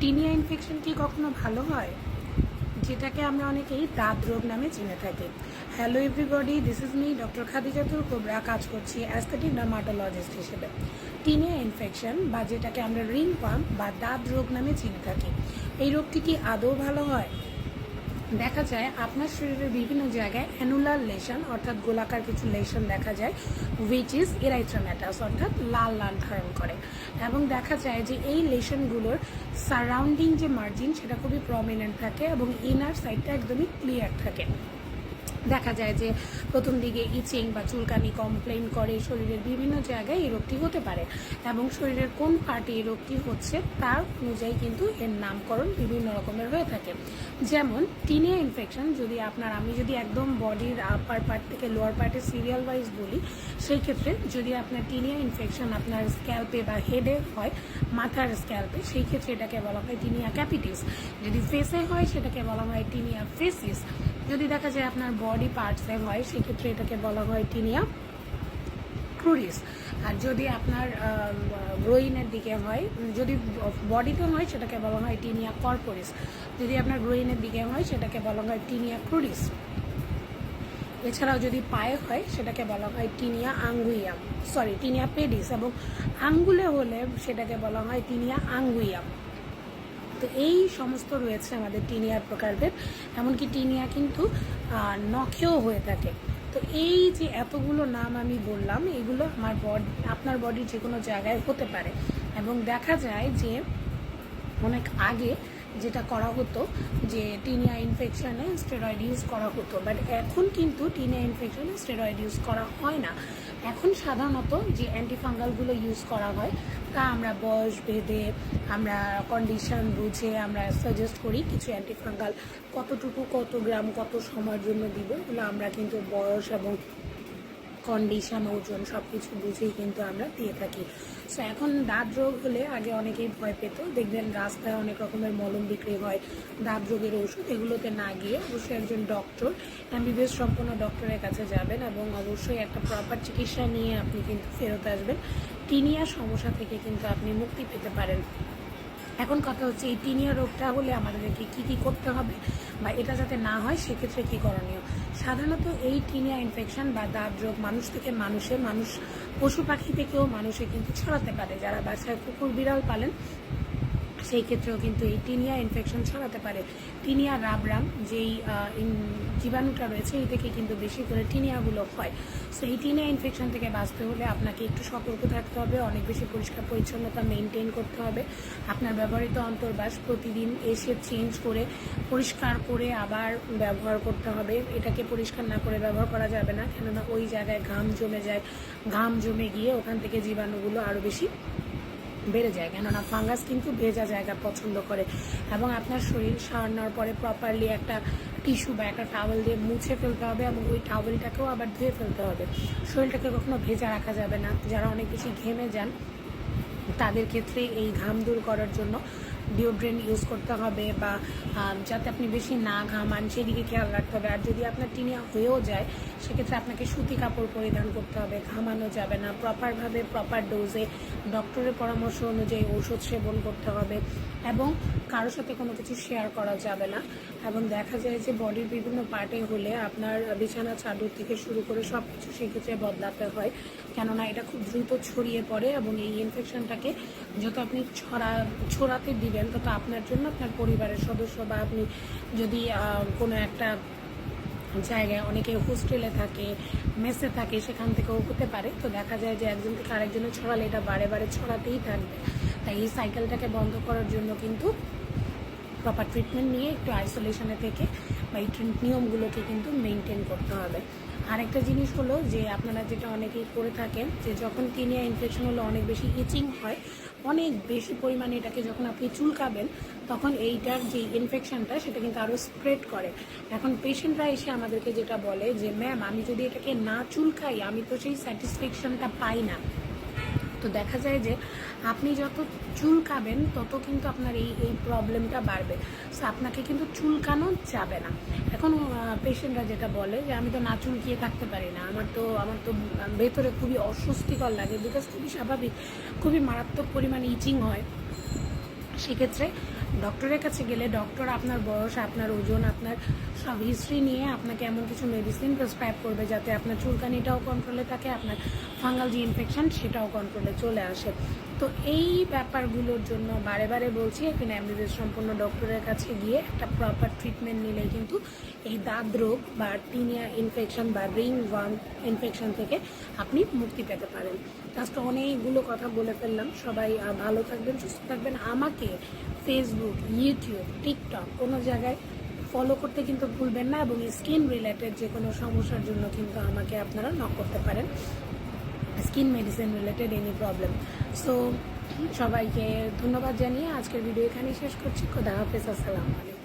Tinea infection কি কখনো ভালো হয়, যেটাকে আমরা অনেকেই দাঁত রোগ নামে চিনে থাকি। Hello everybody, this is me doctor Khadijatul cobra, কাজ করছি অ্যাস্থেটিক ডার্মাটোলজিস্ট হিসেবে। টিনিয়া ইনফেকশন বা যেটাকে আমরা রিং পাম্প বা দাঁত রোগ নামে চিনে থাকি, এই রোগটি কি আদৌ ভালো হয়? দেখা যায় আপনার শরীরের বিভিন্ন জায়গায় অ্যানুলার লেশন অর্থাৎ গোলাকার কিছু লেশন দেখা যায়, উইচ ইজ এরাইথ্রামাটাস অর্থাৎ লাল লাল ধারণ করে, এবং দেখা যায় যে এই লেশনগুলোর সারাউন্ডিং যে মার্জিন সেটা খুবই প্রমিনেন্ট থাকে এবং ইনার সাইডটা একদমই ক্লিয়ার থাকে। দেখা যায় যে প্রথম দিকে ইচিং বা চুলকানি কমপ্লেন করে, শরীরের বিভিন্ন জায়গায় এই রোগটি হতে পারে এবং শরীরের কোন পার্টে এই রোগটি হচ্ছে তার অনুযায়ী কিন্তু এর নামকরণ বিভিন্ন রকমের হয়ে থাকে। যেমন টিনিয়া ইনফেকশন যদি আমি যদি একদম বডির আপার পার্ট থেকে লোয়ার পার্টে সিরিয়াল ওয়াইজ বলি, সেই ক্ষেত্রে যদি আপনার টিনিয়া ইনফেকশন আপনার স্ক্যাল্পে বা হেডে হয়, মাথার স্ক্যাল্পে, সেই ক্ষেত্রে এটাকে বলা হয় টিনিয়া ক্যাপিটিস। যদি ফেসে হয় সেটাকে বলা হয় টিনিয়া ফেসিস। যদি দেখা যায় আপনার বডি পার্টসে হয় সেক্ষেত্রে এটাকে বলা হয় টিনিয়া ক্রুরিস। আর যদি আপনার গ্রোইনের দিকে হয়, যদি বডিতে হয় সেটাকে বলা হয় টিনিয়া কর্পোরিস। যদি আপনার গ্রোইনের দিকে হয় সেটাকে বলা হয় টিনিয়া ক্রুরিস। এছাড়াও যদি পায়ে হয় সেটাকে বলা হয় টিনিয়া আঙ্গুইয়াম, টিনিয়া পেডিস, এবং আঙ্গুলে হলে সেটাকে বলা হয় টিনিয়া আঙ্গুইয়াম। তো এই সমস্ত রয়েছে আমাদের টিনিয়ার প্রকারভেদ। এমনকি টিনিয়া কিন্তু নখেও হয়ে থাকে। তো এই যে এতগুলো নাম আমি বললাম, এগুলো আপনার বডির যে কোনো জায়গায় হতে পারে। এবং দেখা যায় যে অনেক আগে যেটা করা হতো যে টিনিয়া ইনফেকশনে স্টেরয়েড ইউজ করা হতো, বাট এখন কিন্তু টিনিয়া ইনফেকশনে স্টেরয়েড ইউজ করা হয় না। এখন সাধারণত যে অ্যান্টিফাঙ্গালগুলো ইউজ করা হয় তা আমরা বয়স ভেদে, আমরা কন্ডিশন বুঝে আমরা সাজেস্ট করি কিছু অ্যান্টিফাঙ্গাল কতটুকু, কত গ্রাম, কত সময়ের জন্য দিব, এগুলো আমরা কিন্তু বয়স এবং কন্ডিশন, ওজন সব কিছু বুঝেই কিন্তু আমরা দিয়ে থাকি। সো এখন দাঁত রোগ হলে আগে অনেকেই ভয় পেত, দেখবেন রাস্তায় অনেক রকমের মলম বিক্রি হয়, দাঁত রোগের ওষুধ, এগুলোতে না গিয়ে অবশ্যই একজন ডক্টর, এমবিবিএস সম্পন্ন ডক্টরের কাছে যাবেন এবং অবশ্যই একটা প্রপার চিকিৎসা নিয়ে আপনি কিন্তু ফেরত আসবেন। টিনিয়া সমস্যা থেকে কিন্তু আপনি মুক্তি পেতে পারেন। এখন কথা হচ্ছে এই টিনিয়া রোগটা হলে আমাদেরকে কী কী করতে হবে বা এটা যাতে না হয় সেক্ষেত্রে কী করণীয়। সাধারণত এই টিনিয়া ইনফেকশন বা দাঁত রোগ মানুষ থেকে মানুষ পশু পাখি থেকেও মানুষে কিন্তু ছড়াতে পারে। যারা বাসায় কুকুর বিড়াল পালেন সেই ক্ষেত্রেও কিন্তু এই টিনিয়া ইনফেকশন ছড়াতে পারে। টিনিয়া রাবরাম যেই জীবাণুটা রয়েছে এই থেকে কিন্তু বেশি করে টিনিয়াগুলো হয়। সো এই টিনিয়া ইনফেকশন থেকে বাঁচতে হলে আপনাকে একটু সতর্ক থাকতে হবে, অনেক বেশি পরিষ্কার পরিচ্ছন্নতা মেনটেন করতে হবে। আপনার ব্যবহৃত অন্তর্বাস প্রতিদিন এসে চেঞ্জ করে পরিষ্কার করে আবার ব্যবহার করতে হবে। এটাকে পরিষ্কার না করে ব্যবহার করা যাবে না, কেননা ওই জায়গায় ঘাম জমে যায়, ঘাম জমে গিয়ে ওখান থেকে জীবাণুগুলো আরও বেশি বেড়ে যায়, কেননা ফাঙ্গাস কিন্তু ভেজা জায়গা পছন্দ করে। এবং আপনার শরীর সারানোর পরে প্রপারলি একটা টিস্যু বা একটা টাওয়েল দিয়ে মুছে ফেলতে হবে এবং ওই টাওয়েলটাকেও আবার ধুয়ে ফেলতে হবে। শরীরটাকে কখনো ভেজা রাখা যাবে না। যারা অনেক বেশি ঘেমে যান তাদের ক্ষেত্রে এই ঘাম দূর করার জন্য ডিওড্রেন্ট ইউজ করতে হবে, বা যাতে আপনি বেশি না ঘামান সেদিকে খেয়াল রাখতে হবে। আর যদি আপনার টিনিয়া হয়েও যায় সেক্ষেত্রে আপনাকে সুতি কাপড় পরিধান করতে হবে, ঘামানো যাবে না, প্রপারভাবে প্রপার ডোজে ডক্টরের পরামর্শ অনুযায়ী ওষুধ সেবন করতে হবে এবং কারোর সাথে কোনো কিছু শেয়ার করা যাবে না। এবং দেখা যায় যে বডির বিভিন্ন পার্টে হলে আপনার বিছানা চাদর থেকে শুরু করে সব কিছু সেক্ষেত্রে বদলাতে হয়, কেননা এটা খুব দ্রুত ছড়িয়ে পড়ে এবং এই ইনফেকশনটাকে যত আপনি ছড়াতে দিবেন তত আপনার জন্য, আপনার পরিবারের সদস্য, বা আপনি যদি কোনো একটা জায়গায়, অনেকে হোস্টেলে থাকে, মেসে থাকে, সেখান থেকেও হতে পারে। তো দেখা যায় যে একজন থেকে আরেকজনে ছড়ালে এটা বারে বারে ছড়াতেই থাকবে। তাই এই সাইকেলটাকে বন্ধ করার জন্য কিন্তু প্রপার ট্রিটমেন্ট নিয়ে একটু আইসোলেশনে থেকে বা এই নিয়মগুলোকে কিন্তু মেনটেন করতে হবে। আরেকটা জিনিস হলো যে আপনারা যেটা অনেকেই করে থাকেন যে যখন টিনিয়া ইনফেকশন হলো অনেক বেশি ইচিং হয়, অনেক বেশি পরিমাণে এটাকে যখন আপনি চুলকাবেন তখন এইটার যে ইনফেকশনটা সেটা কিন্তু আরও স্প্রেড করে। এখন পেশেন্টরা এসে আমাদেরকে যেটা বলে যে ম্যাম, আমি যদি এটাকে না চুলকাই আমি তো সেই স্যাটিসফ্যাকশনটা পাই না। তো দেখা যায় যে আপনি যত চুলকাবেন তত কিন্তু আপনার এই প্রবলেমটা বাড়বে। সো আপনাকে কিন্তু চুলকানো যাবে না। এখন পেশেন্টরা যেটা বলে যে আমি তো না চুলকিয়ে থাকতে পারি না, আমার তো ভেতরে খুবই অস্বস্তিকর লাগে, বিকজ খুবই স্বাভাবিক, খুবই মারাত্মক পরিমাণে ইচিং হয়। সেক্ষেত্রে ডক্টরের কাছে গেলে ডক্টর আপনার বয়স, আপনার ওজন, আপনার সব হিস্ট্রি নিয়ে আপনাকে এমন কিছু মেডিসিন প্রেসক্রাইব করবে যাতে আপনার চুলকানিটাও কন্ট্রোলে থাকে, আপনার ফাঙ্গাল যে ইনফেকশন সেটাও কন্ট্রোলে চলে আসে। তো এই ব্যাপারগুলোর জন্য বারে বারে বলছি, এখানে এমবিবিএস সম্পূর্ণ ডক্টরের কাছে গিয়ে একটা প্রপার ট্রিটমেন্ট নিলে কিন্তু এই দাঁত রোগ বা টিনিয়া ইনফেকশন বা রিং ওয়ার্ম ইনফেকশন থেকে আপনি মুক্তি পেতে পারেন। আজকে অনেকগুলো কথা বলে ফেললাম। সবাই ভালো থাকবেন, সুস্থ থাকবেন। আমাকে ফেসবুক, ইউটিউব, টিকটক কোনো জায়গায় ফলো করতে কিন্তু ভুলবেন না, এবং স্কিন রিলেটেড যে কোনো সমস্যার জন্য কিন্তু আমাকে আপনারা নক করতে পারেন, skin medicine related any problem. So সবাইকে ধন্যবাদ জানিয়ে আজকের ভিডিও এখানেই শেষ করছি। খোদা হাফেজ, আসসালামু আলাইকুম।